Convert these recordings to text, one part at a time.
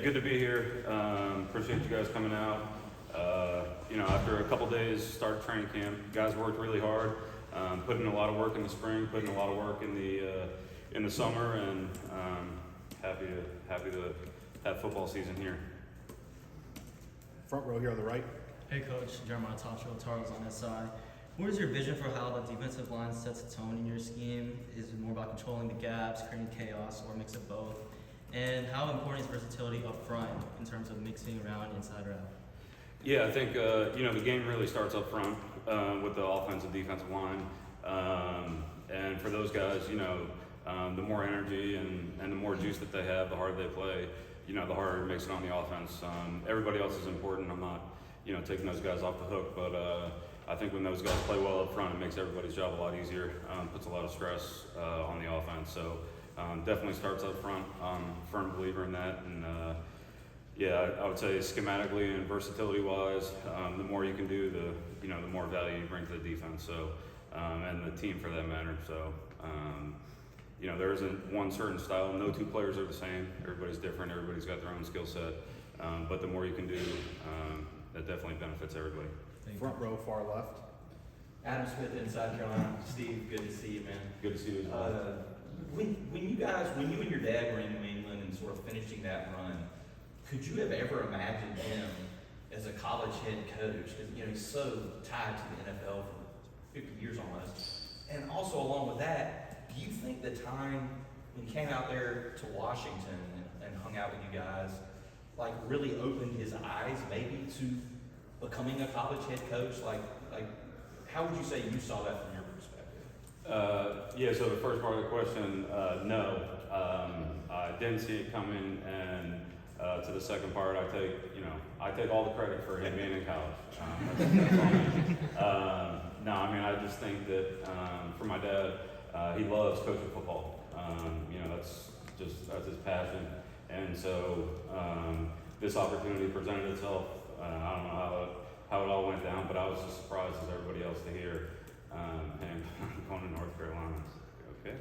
good to be here. Appreciate you guys coming out. After a couple days, started training camp. Guys worked really hard, put in a lot of work in the spring, put in a lot of work in the summer, and happy to have football season here. Front row here on the right. Hey Coach, Jeremiah Tacho, Tarls on this side. What is your vision for how the defensive line sets a tone in your scheme? Is it more about controlling the gaps, creating chaos, or a mix of both? And how important is versatility up front in terms of mixing around inside or out? Yeah, I think the game really starts up front with the offensive defensive line, and for those guys, the more energy and the more juice that they have, the harder they play. The harder it makes it on the offense. Everybody else is important. I'm not taking those guys off the hook, but I think when those guys play well up front, it makes everybody's job a lot easier. Puts a lot of stress on the offense. So definitely starts up front. Firm believer in that, and I would say schematically and versatility-wise, the more you can do, the more value you bring to the defense. So and the team for that matter. So there isn't one certain style. No two players are the same. Everybody's different. Everybody's got their own skill set. But the more you can do, that definitely benefits everybody. Front row, far left. Adam Smith, Inside John. Steve, good to see you, man. Good to see you as well. When you and your dad were in New England and sort of finishing that run, could you have ever imagined him as a college head coach? Because he's so tied to the NFL for 50 years almost. And also along with that, do you think the time when he came out there to Washington and hung out with you guys, like really opened his eyes maybe to becoming a college head coach? Like how would you say you saw that from your perspective? So the first part of the question, no. I didn't see it coming, and to the second part, I take all the credit for him being in college. I just think that for my dad, he loves coaching football. That's his passion, and so this opportunity presented itself. I don't know how it all went down, but I was just surprised as everybody else to hear him going to North Carolina. Okay.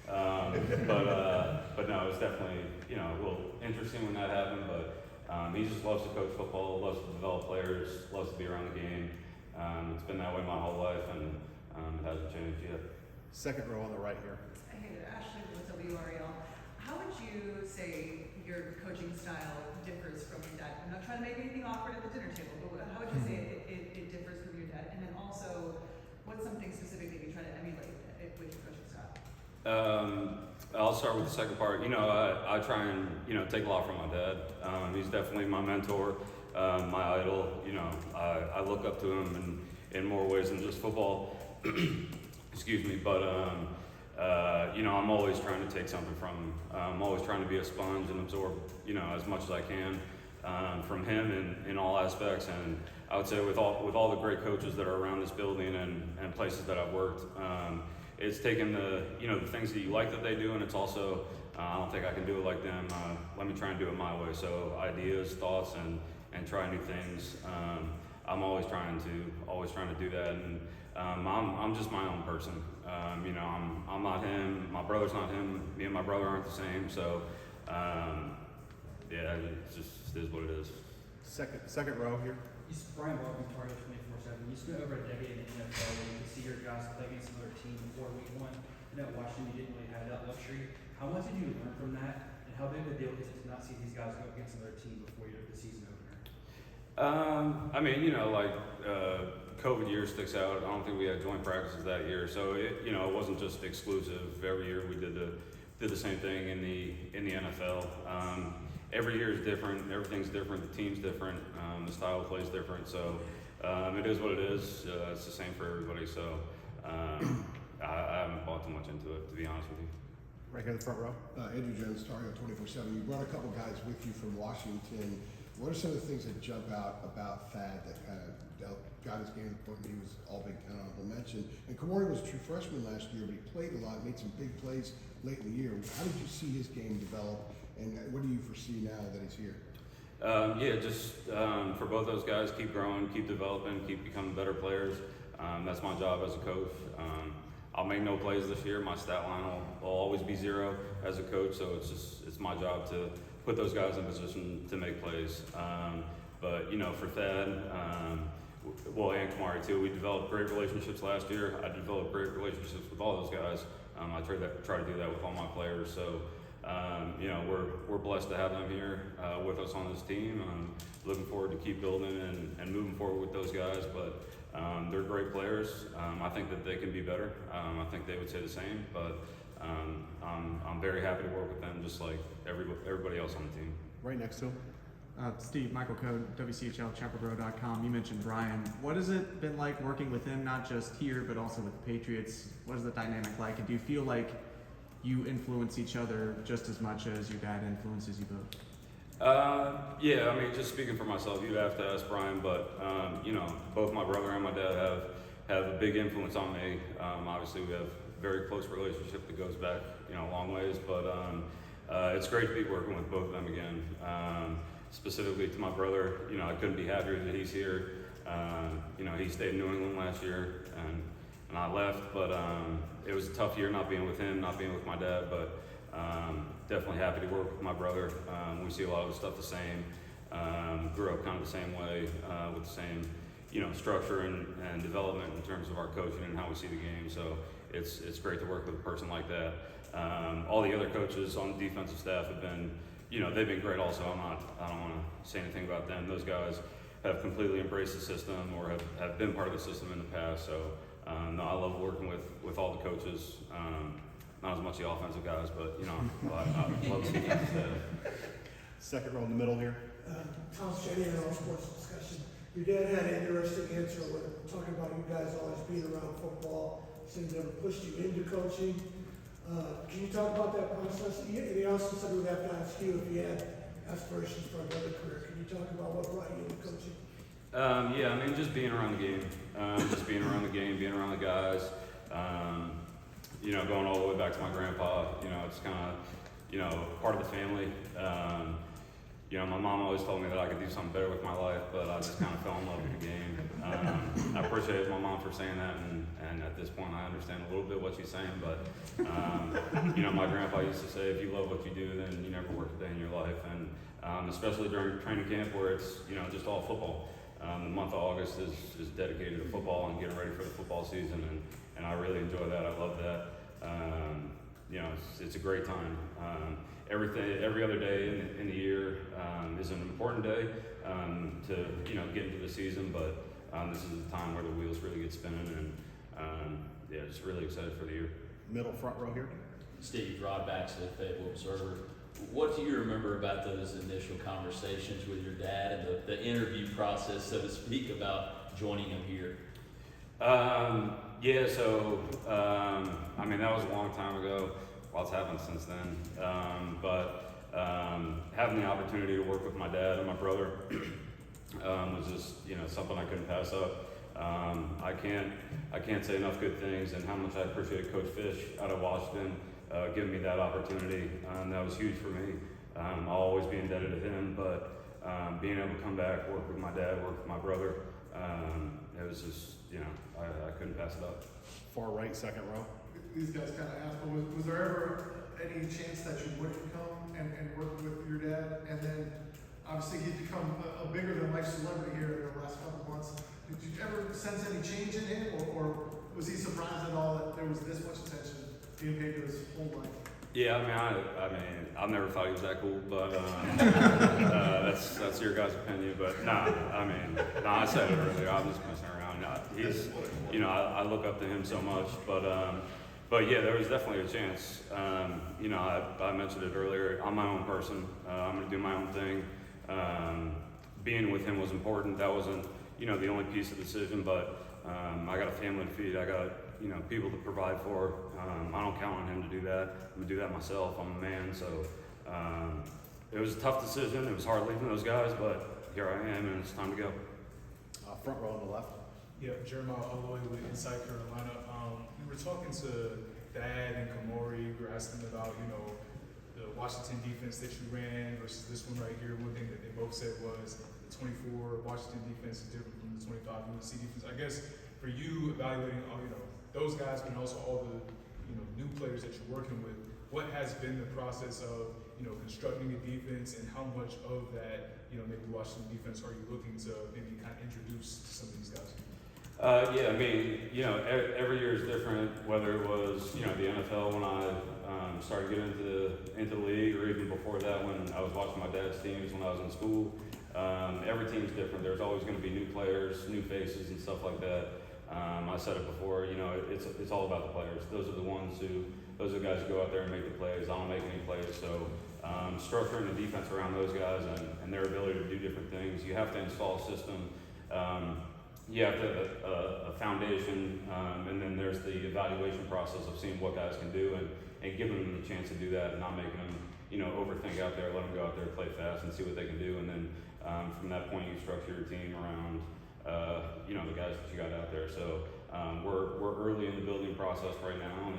But no, it was definitely, a little interesting when that happened, but he just loves to coach football, loves to develop players, loves to be around the game. It's been that way my whole life, and it hasn't changed yet. Second row on the right here. Hey there, Ashley with WREL. How would you say your coaching style differs from your dad? I'm not trying to make anything awkward at the dinner table, but how would you say it differs from your dad? And then also, what's something specific that you try to emulate with your coaching style? I'll start with the second part. I try and take a lot from my dad. He's definitely my mentor, my idol. I look up to him in more ways than just football. Excuse me, but I'm always trying to take something from him. I'm always trying to be a sponge and absorb as much as I can from him in all aspects. And I would say with all the great coaches that are around this building and places that I've worked. It's taken the things that you like that they do, and it's also I don't think I can do it like them. Let me try and do it my way. So ideas, thoughts, and try new things. I'm always trying to do that, and I'm just my own person. I'm not him. My brother's not him. Me and my brother aren't the same. So it just is what it is. Second row here. Brian Barber, Target 24/7. You spent over a decade in the NFL where you could see your guys play against another team before week one. And at Washington, you didn't really have that luxury. How much did you learn from that? And how big of a deal is it to not see these guys go against another team before the season opener? COVID year sticks out. I don't think we had joint practices that year, so it wasn't just exclusive. Every year we did the same thing in the NFL. Every year is different. Everything's different. The team's different. The style of play is different. So it is what it is. It's the same for everybody. So I haven't bought too much into it, to be honest with you. Right here in the front row. Andrew Jones, Target 24/7. You brought a couple guys with you from Washington. What are some of the things that jump out about Thad that kind of got his game to the point where he was all Big Ten honorable mention? And Kamari was a true freshman last year, but he played a lot, made some big plays late in the year. How did you see his game develop, and what do you foresee now that he's here? For both those guys, keep growing, keep developing, keep becoming better players. That's my job as a coach. I'll make no plays this year. My stat line will always be 0 as a coach, so it's my job to put those guys in position to make plays. But you know, for Thad, well, and Kamari too, we developed great relationships last year. I developed great relationships with all those guys. I try to do that with all my players. So, you know, we're blessed to have them here with us on this team. I'm looking forward to keep building and moving forward with those guys. But they're great players. I think that they can be better. I think they would say the same. But I'm very happy to work with them, just like everybody else on the team. Right next to him. Steve, Michael Code, WCHL, ChapelGrow.com. You mentioned Brian. What has it been like working with him, not just here, but also with the Patriots? What is the dynamic like? And do you feel like you influence each other just as much as your dad influences you both? Yeah, I mean, just speaking for myself, you'd have to ask Brian, but, you know, both my brother and my dad have a big influence on me. Obviously, we have a very close relationship that goes back, you know, a long ways, but it's great to be working with both of them again. Specifically to my brother, you know, I couldn't be happier that he's here. You know, he stayed in New England last year, and I left, but it was a tough year not being with him, not being with my dad, but definitely happy to work with my brother. We see a lot of the stuff the same. Grew up kind of the same way, with the same, you know, structure and development in terms of our coaching and how we see the game. So it's great to work with a person like that. All the other coaches on the defensive staff have been, you know, they've been great also. I don't want to say anything about them. Those guys have completely embraced the system or have been part of the system in the past. So, no, I love working with all the coaches. Not as much the offensive guys, but, you know, I love the defensive staff. Second row in the middle here. Tom Shetty in All Sports Discussion. Your dad had an interesting answer when talking about you guys always being around football. Seems never pushed you into coaching. Can you talk about that process? He also said we would have to ask you if you had aspirations for another career. Can you talk about what brought you into coaching? Yeah, I mean, just being around the game, being around the guys. You know, going all the way back to my grandpa. You know, it's kind of, you know, part of the family. You know, my mom always told me that I could do something better with my life, but I just kind of fell in love with the game. I appreciate my mom for saying that, and at this point I understand a little bit what she's saying, but, you know, my grandpa used to say, if you love what you do, then you never work a day in your life, and especially during training camp where it's, you know, just all football. The month of August is dedicated to football and getting ready for the football season, and I really enjoy that. I love that. You know, it's a great time. Every other day in the year is an important day to, you know, get into the season, but this is the time where the wheels really get spinning, and yeah, just really excited for the year. Middle front row here. Steve, Rod Baxley, Fayetteville Observer. What do you remember about those initial conversations with your dad and the interview process, so to speak, about joining him here? Yeah, so, I mean, that was a long time ago. Lots happened since then. But having the opportunity to work with my dad and my brother was just, you know, something I couldn't pass up. I can't say enough good things, and how much I appreciate Coach Fish out of Washington giving me that opportunity. That was huge for me. I'll always be indebted to him, but being able to come back, work with my dad, work with my brother, it was just, you know, I couldn't pass it up. Far right, second row. These guys kind of asked, but was there ever any chance that you wouldn't come and work with your dad? And then, obviously, he's become a bigger than life celebrity here in the last couple months. Did you ever sense any change in him, or was he surprised at all that there was this much attention being paid to his whole life? Yeah, I mean, I've never thought he was that cool, but that's your guys' opinion. But I said it earlier. I'm just messing around. He's, you know, I look up to him so much, but yeah, there was definitely a chance. You know, I mentioned it earlier. I'm my own person. I'm gonna do my own thing. Being with him was important. That wasn't, you know, the only piece of the decision, but I got a family to feed. I got, you know, people to provide for. I don't count on him to do that. I'm gonna do that myself. I'm a man, so it was a tough decision. It was hard leaving those guys, but here I am, and it's time to go. Front row on the left. Yeah, Jeremiah Oloy with Inside Carolina. We were talking to Dad and Kamori. We were asking about, you know, the Washington defense that you ran versus this one right here. One thing that they both said was the 24 Washington defense is different from the 25 UNC defense. I guess for you, evaluating all, you know, those guys, but also all the, you know, new players that you're working with, what has been the process of constructing a defense, and how much of that, maybe Washington defense are you looking to maybe kind of introduce to some of these guys? Yeah, I mean, every year is different, whether it was, the NFL when I started getting into the league, or even before that when I was watching my dad's teams when I was in school. Every team's different. There's always going to be new players, new faces, and stuff like that. I said it before, it's all about the players. Those are the guys who go out there and make the plays. I don't make any plays, so structuring the defense around those guys and their ability to do different things. You have to install a system. You have to have a foundation, and then there's the evaluation process of seeing what guys can do and giving them the chance to do that and not making them, overthink out there, let them go out there, play fast and see what they can do. And then from that point, you structure your team around, the guys that you got out there. So we're early in the building process right now,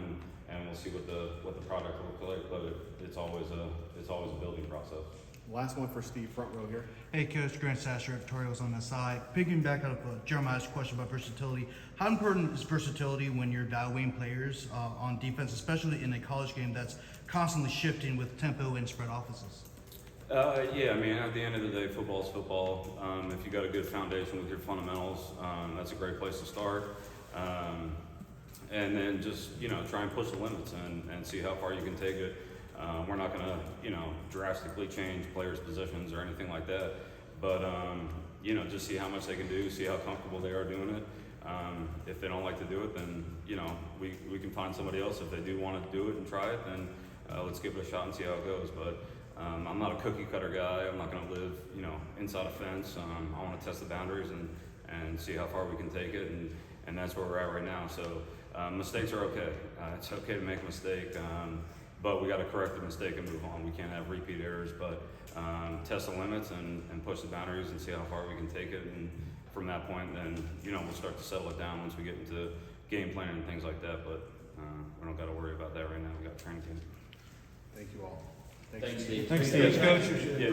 and we'll see what the product looks like, but it's always a building process. Last one for Steve, front row here. Hey, Coach, Grant Sasser, editorials on the side. Picking back up Jeremiah's question about versatility, how important is versatility when you're evaluating players on defense, especially in a college game that's constantly shifting with tempo and spread offenses? Yeah, I mean, at the end of the day, football is football. If you got a good foundation with your fundamentals, that's a great place to start. And then just, try and push the limits and see how far you can take it. We're not going to, drastically change players' positions or anything like that. But, just see how much they can do, see how comfortable they are doing it. If they don't like to do it, then, we can find somebody else. If they do want to do it and try it, then let's give it a shot and see how it goes. But I'm not a cookie cutter guy. I'm not going to live, inside a fence. I want to test the boundaries and see how far we can take it. And that's where we're at right now. So mistakes are okay. It's okay to make a mistake. But we got to correct the mistake and move on. We can't have repeat errors, but test the limits and push the boundaries and see how far we can take it. And from that point, then, we'll start to settle it down once we get into game planning and things like that. But we don't got to worry about that right now. We got training camp. Thank you all. Thanks, Steve. Thanks, Steve. Yeah.